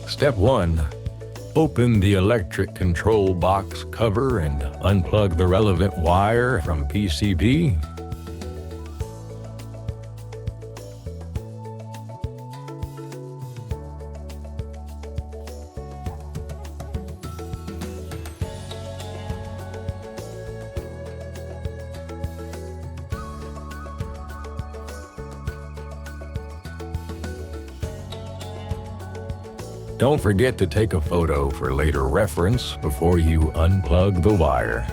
Step 1. Open the electric control box cover and unplug the relevant wire from PCB. Don't forget to take a photo for later reference before you unplug the wire.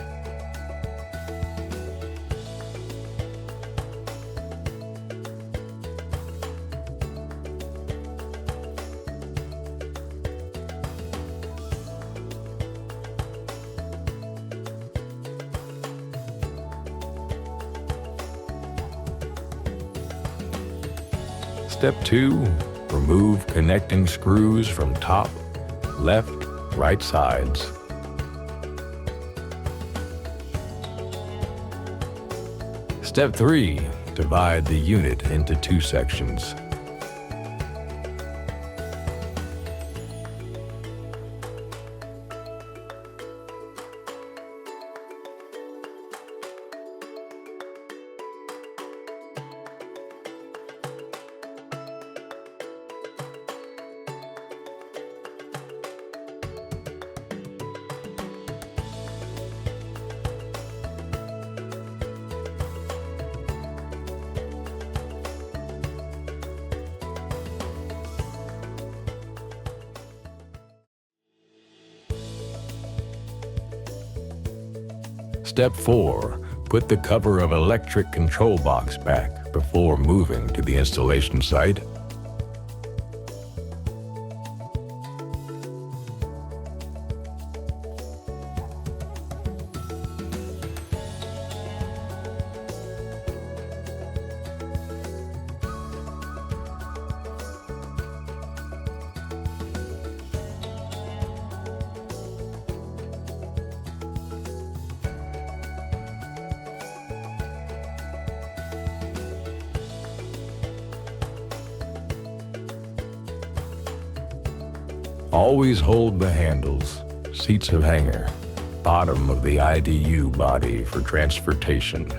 Step 2. Remove connecting screws from top, left, right sides. Step 3. Divide the unit into 2 sections. Step 4. Put the cover of electric control box back before moving to the installation site. Always hold the handles, seats of hanger, bottom of the IDU body for transportation.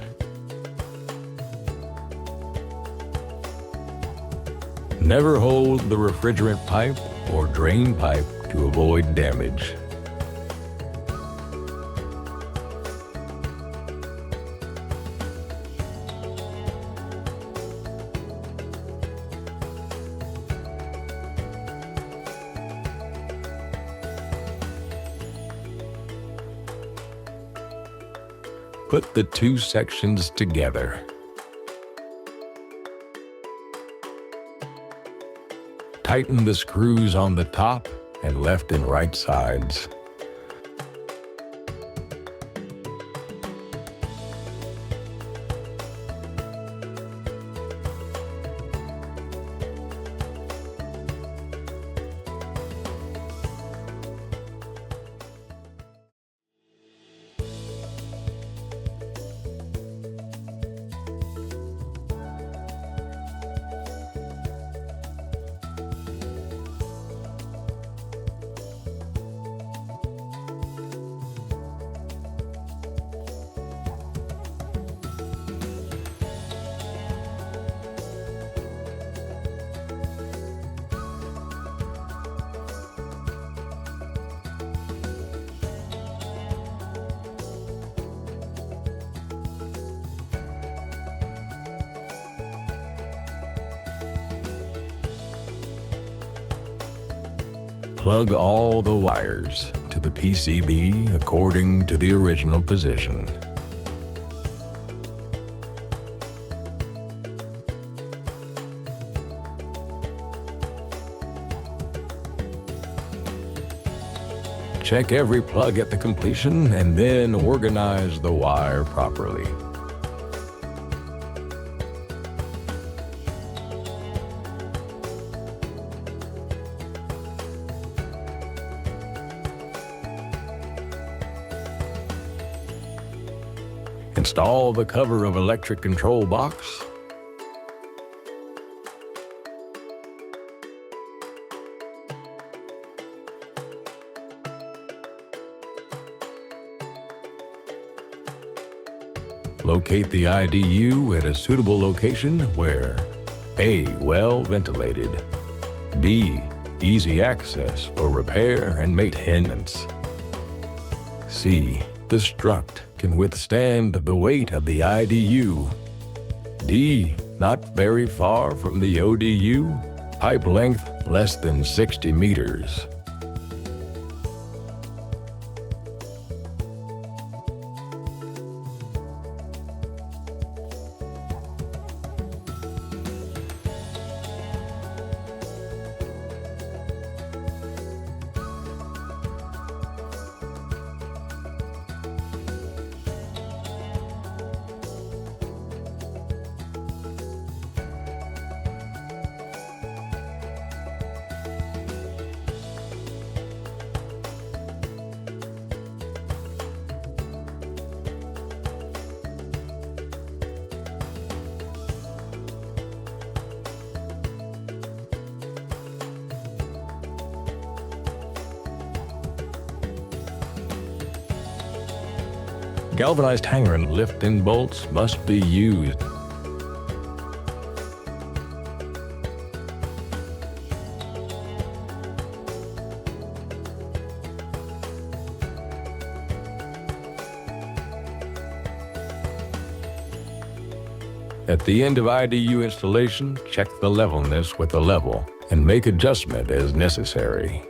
Never hold the refrigerant pipe or drain pipe to avoid damage. Put the 2 sections together. Tighten the screws on the top and left and right sides. Plug all the wires to the PCB according to the original position. Check every plug at the completion and then organize the wire properly. Install the cover of electric control box. Locate the IDU at a suitable location where A. Well ventilated, B. Easy access for repair and maintenance, C. The strut can withstand the weight of the IDU, D. Not very far from the ODU, pipe length less than 60 meters. Galvanized hanger and lift-in bolts must be used. At the end of IDU installation, check the levelness with the level and make adjustment as necessary.